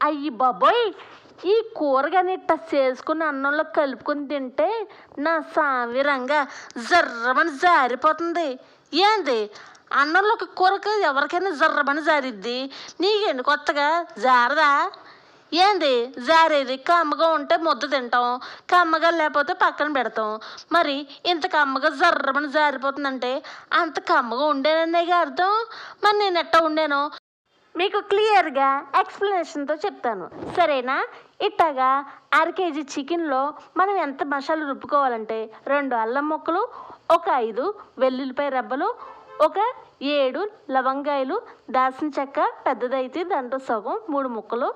అయ్యి బాబోయ్! ఈ కూరగాయని ఇట్టా చేసుకుని అన్నంలో కలుపుకొని తింటే నా సామిరంగా జర్రమని జారిపోతుంది. ఏంది అన్నంలోకి కూరకి ఎవరికైనా జర్రమని జారిద్ది, నీకేంటి కొత్తగా జారదా? ఏంది జారేది? కమ్మగా ఉంటే ముద్ద తింటాం, కమ్మగా లేకపోతే పక్కన పెడతాం. మరి ఇంత కమ్మగా జర్రమని జారిపోతుందంటే అంత కమ్మగా ఉండేననేగా అర్థం. మరి నేను ఎట్టా ఉండేను మీకు క్లియర్గా ఎక్స్ప్లెనేషన్తో చెప్తాను, సరేనా? ఇట్టగా కేజీ చికెన్లో మనం ఎంత మసాలా రుబ్బుకోవాలంటే 2 అల్లం ముక్కలు, ఒక 5 వెల్లుల్లిపాయ రెబ్బలు, ఒక 7 లవంగాయలు, దాల్చిన చెక్క పెద్దదైతే దాంట్లో సగం 3 ముక్కలు,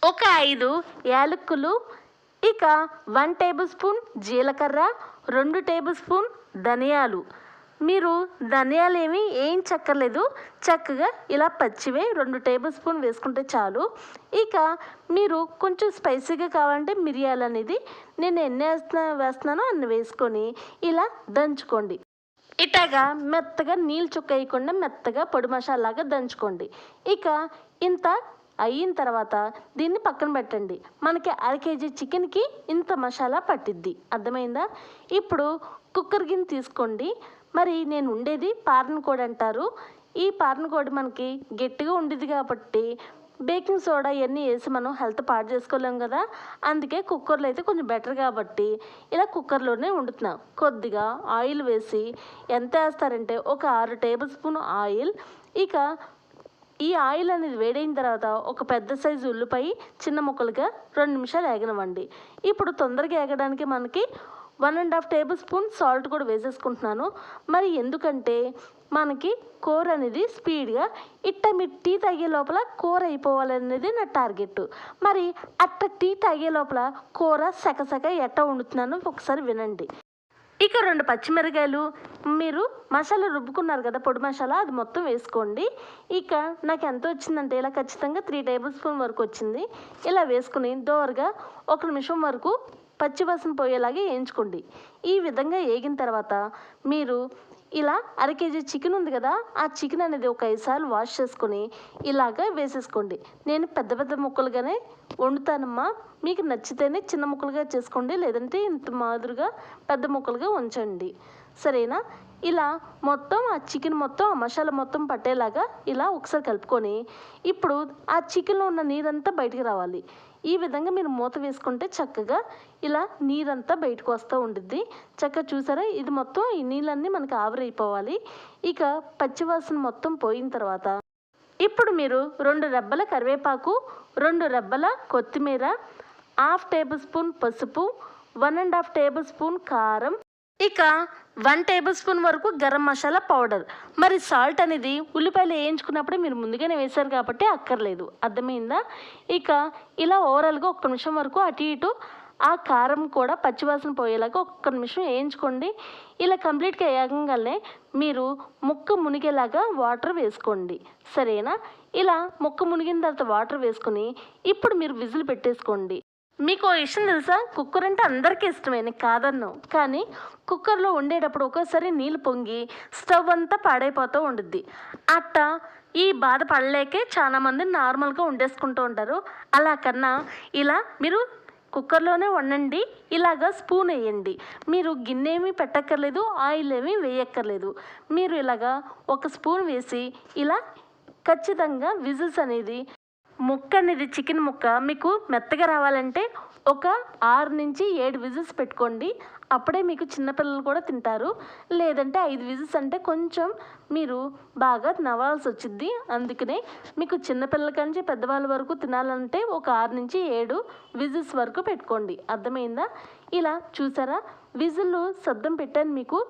ఒక 5 యాలక్కులు, ఇక 1 టేబుల్ స్పూన్ జీలకర్ర, 2 టేబుల్ స్పూన్ ధనియాలు. మీరు ధనియాలు ఏమీ వేయించక్కర్లేదు, చక్కగా ఇలా పచ్చివే 2 టేబుల్ స్పూన్ వేసుకుంటే చాలు. ఇక మీరు కొంచెం స్పైసీగా కావాలంటే మిరియాలు అనేది నేను ఎన్ని వేస్తున్నానో అన్ని వేసుకొని ఇలా దంచుకోండి. ఇట్లాగా మెత్తగా నీళ్ళు చుక్క వేయకుండా మెత్తగా పొడి మసాలాగా దంచుకోండి. ఇక ఇంత అయిన తర్వాత దీన్ని పక్కన పెట్టండి. మనకి కేజీ చికెన్కి ఇంత మసాలా పట్టిద్ది, అర్థమైందా? ఇప్పుడు కుక్కర్ గిన్నె తీసుకోండి. మరి నేను ఉండేది పారనకోడి అంటారు. ఈ పారనకోడి మనకి గట్టిగా ఉండేది కాబట్టి బేకింగ్ సోడా ఇవన్నీ వేసి మనం హెల్త్ పాడు చేసుకోలేం కదా, అందుకే కుక్కర్లో అయితే కొంచెం బెటర్ కాబట్టి ఇలా కుక్కర్లోనే వండుతున్నాం. కొద్దిగా ఆయిల్ వేసి ఎంత వేస్తారంటే ఒక 6 టేబుల్ స్పూన్ ఆయిల్. ఇక ఈ ఆయిల్ అనేది వేడైన తర్వాత ఒక పెద్ద సైజు ఉల్లిపాయ చిన్న ముక్కలుగా 2 నిమిషాలు వేగనివ్వండి. ఇప్పుడు తొందరగా వేగడానికి మనకి 1.5 టేబుల్ స్పూన్ సాల్ట్ కూడా వేసేసుకుంటున్నాను. మరి ఎందుకంటే మనకి కూర అనేది స్పీడ్గా మీ టీ తాగే లోపల కూర అయిపోవాలనేది నా టార్గెట్. మరి అట్ట టీ తాగే లోపల కూర సకసక ఎట్ట వండుతున్నాను ఒకసారి వినండి. ఇక 2 పచ్చిమిరకాయలు, మీరు మసాలా రుబ్బుకున్నారు కదా పొడి మసాలా, అది మొత్తం వేసుకోండి. ఇక నాకు ఎంత వచ్చిందంటే ఇలా ఖచ్చితంగా 3 టేబుల్ స్పూన్ వరకు వచ్చింది. ఇలా వేసుకుని దోరగా 1 నిమిషం వరకు పచ్చివాసన పోయేలాగా వేయించుకోండి. ఈ విధంగా వేగిన తర్వాత మీరు ఇలా కేజీ చికెన్ ఉంది కదా, ఆ చికెన్ అనేది ఒక 5 సార్లు వాష్ చేసుకొని ఇలాగ వేసేసుకోండి. నేను పెద్ద పెద్ద ముక్కలుగానే వండుతానమ్మా, మీకు నచ్చితేనే చిన్న ముక్కలుగా చేసుకోండి, లేదంటే ఇంత మాదిరిగా పెద్ద ముక్కలుగా ఉంచండి, సరేనా? ఇలా మొత్తం ఆ చికెన్ మొత్తం ఆ మసాలా మొత్తం పట్టేలాగా ఇలా ఒకసారి కలుపుకొని ఇప్పుడు ఆ చికెన్లో ఉన్న నీరంతా బయటికి రావాలి. ఈ విధంగా మీరు మూత వేసుకుంటే చక్కగా ఇలా నీరంతా బయటకు వస్తూ ఉండిద్ది. చక్కగా చూసారా, ఇది మొత్తం ఈ నీళ్ళన్నీ మనకి ఆవిరైపోవాలి. ఇక పచ్చివాసన మొత్తం పోయిన తర్వాత ఇప్పుడు మీరు 2 రెబ్బల కరివేపాకు, 2 రెబ్బల కొత్తిమీర, 1/2 టేబుల్ స్పూన్ పసుపు, 1.5 టేబుల్ స్పూన్ కారం, ఇక 1 టేబుల్ స్పూన్ వరకు గరం మసాలా పౌడర్. మరి సాల్ట్ అనేది ఉల్లిపాయలు వేయించుకున్నప్పుడే మీరు ముందుగానే వేశారు కాబట్టి అక్కర్లేదు, అర్థమైందా? ఇక ఇలా ఓవరాల్గా 1 నిమిషం వరకు అటు ఇటు ఆ కారం కూడా పచ్చివాసన పోయేలాగా 1 నిమిషం వేయించుకోండి. ఇలా కంప్లీట్గా వేయగానే మీరు ముక్క మునిగేలాగా వాటర్ వేసుకోండి, సరేనా? ఇలా ముక్క మునిగిన తర్వాత వాటర్ వేసుకొని ఇప్పుడు మీరు విజిల్ పెట్టేసుకోండి. మీకు విషయం తెలుసా, కుక్కర్ అంటే అందరికీ ఇష్టమే, కాదన్ను, కానీ కుక్కర్లో వండేటప్పుడు ఒక్కోసారి నీళ్ళు పొంగి స్టవ్ అంతా పాడైపోతూ ఉండుద్ది. అట్ట ఈ బాధ పడలేకే చాలామంది నార్మల్గా వండేసుకుంటూ ఉంటారు. అలా కన్నా ఇలా మీరు కుక్కర్లోనే వండండి. ఇలాగా స్పూన్ వేయండి, మీరు గిన్నె ఏమీ పెట్టక్కర్లేదు, ఆయిల్ ఏమీ వేయక్కర్లేదు. మీరు ఇలాగా ఒక స్పూన్ వేసి ఇలా ఖచ్చితంగా విజిల్స్ అనేది ముక్క అనేది చికెన్ ముక్క మీకు మెత్తగా రావాలంటే ఒక 6 నుంచి 7 విజిల్స్ పెట్టుకోండి. అప్పుడే మీకు చిన్నపిల్లలు కూడా తింటారు. లేదంటే 5 విజిల్స్ అంటే కొంచెం మీరు బాగా నవ్వాల్సి వచ్చింది. అందుకనే మీకు చిన్నపిల్లల నుంచి పెద్దవాళ్ళ వరకు తినాలంటే ఒక 6 నుంచి 7 విజిల్స్ వరకు పెట్టుకోండి, అర్థమైందా? ఇలా చూసారా, విజిల్ శబ్దం పెట్టాను మీకు,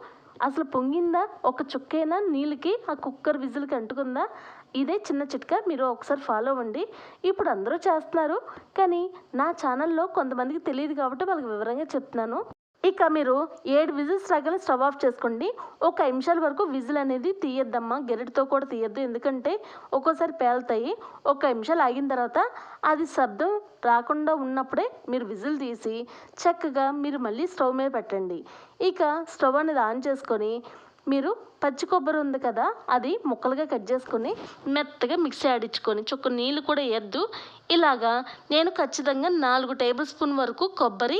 అసలు పొంగిందా? ఒక చుక్కైనా నీళ్ళకి ఆ కుక్కర్ విజిల్కి అంటుకుందా? ఇదే చిన్న చిట్కా, మీరు ఒకసారి ఫాలో అవ్వండి. ఇప్పుడు అందరూ చేస్తున్నారు, కానీ నా ఛానల్లో కొంతమందికి తెలియదు కాబట్టి వాళ్ళకి వివరంగా చెప్తున్నాను. ఇక మీరు 7 విజిల్స్ రాగానే స్టవ్ ఆఫ్ చేసుకోండి. ఒక 5 నిమిషాల వరకు విజిల్ అనేది తీయద్దమ్మా, గెరటితో కూడా తీయద్దు, ఎందుకంటే ఒక్కోసారి పేలుతాయి. ఒక 5 నిమిషాలు ఆగిన తర్వాత అది శబ్దం రాకుండా ఉన్నప్పుడే మీరు విజిల్ తీసి చక్కగా మీరు మళ్ళీ స్టవ్ మీద పెట్టండి. ఇక స్టవ్ అనేది ఆన్ చేసుకొని మీరు పచ్చి కొబ్బరి ఉంది కదా, అది ముక్కలుగా కట్ చేసుకొని మెత్తగా మిక్సీ ఆడించుకొని చుక్క నీళ్ళు కూడా వేయద్దు. ఇలాగా నేను ఖచ్చితంగా 4 టేబుల్ స్పూన్ వరకు కొబ్బరి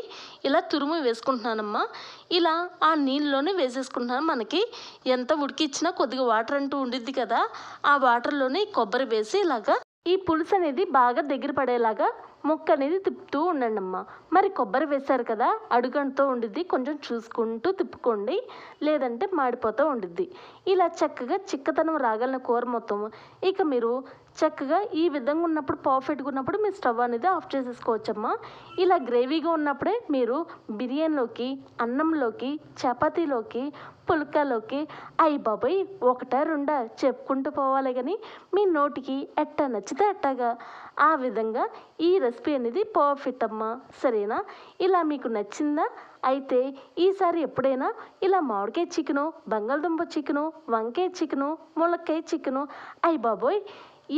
ఇలా తురుము వేసుకుంటున్నానమ్మా. ఇలా ఆ నీళ్ళలోనే వేసేసుకుంటున్నాను. మనకి ఎంత ఉడికిచ్చినా కొద్దిగా వాటర్ అంటూ ఉండిద్ది కదా, ఆ వాటర్లోనే కొబ్బరి వేసి ఇలాగా ఈ పులుసు అనేది బాగా దగ్గర పడేలాగా ముక్క అనేది తిప్పుతూ ఉండండి అమ్మ. మరి కొబ్బరి వేశారు కదా, అడుగంటుతో ఉండిద్ది, కొంచెం చూసుకుంటూ తిప్పుకోండి, లేదంటే మాడిపోతూ ఉండిద్ది. ఇలా చక్కగా చిక్కదనం రాగలిగిన కూర మొత్తం ఇక మీరు చక్కగా ఈ విధంగా ఉన్నప్పుడు, పర్ఫెక్ట్గా ఉన్నప్పుడు మీరు స్టవ్ అనేది ఆఫ్ చేసేసుకోవచ్చమ్మా. ఇలా గ్రేవీగా ఉన్నప్పుడే మీరు బిర్యానీలోకి, అన్నంలోకి, చపాతీలోకి, పుల్కాలోకి అయ్యి బాబోయ్ ఒకటా రెండా చెప్పుకుంటూ పోవాలి కానీ మీ నోటికి ఎట్టా నచ్చితే అట్టాగా ఆ విధంగా ఈ రెసిపీ అనేది పర్ఫెక్ట్ అమ్మా. సరేనా? ఇలా మీకు నచ్చిందా? అయితే ఈసారి ఎప్పుడైనా ఇలా మామిడికాయ చికెను, బంగాళదుంప చికెను, వంకాయ చికెను, ములక్కాయ చికెను, అయ్యి బాబోయ్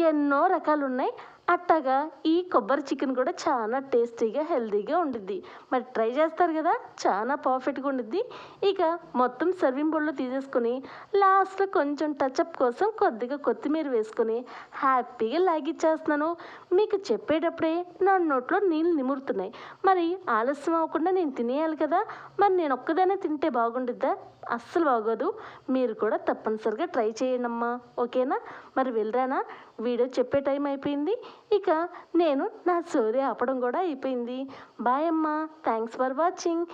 ఎన్నో రకాలు ఉన్నాయి. అట్టాగా ఈ కొబ్బరి చికెన్ కూడా చాలా టేస్టీగా, హెల్తీగా ఉండిద్ది. మరి ట్రై చేస్తారు కదా, చాలా పర్ఫెక్ట్గా ఉండిద్ది. ఇక మొత్తం సర్వింగ్ బౌల్లో తీసేసుకొని లాస్ట్లో కొంచెం టచ్అప్ కోసం కొద్దిగా కొత్తిమీర వేసుకొని హ్యాపీగా లాగిచ్చేస్తున్నాను. మీకు చెప్పేటప్పుడే నా నోట్లో నీళ్ళు నిమురుతున్నాయి. మరి ఆలస్యం అవ్వకుండా నేను తినేయాలి కదా, మరి నేను ఒక్కదానే తింటే బాగుండిద్దా? అస్సలు బాగోదు. మీరు కూడా తప్పనిసరిగా ట్రై చేయండి అమ్మా. ఓకేనా? మరి వెళ్ళరానా? వీడియో చెప్పే టైం అయిపోయింది. ఇక నేను నా సోది ఆపడం కూడా అయిపోయింది. బాయ్ అమ్మా. Thanks for watching.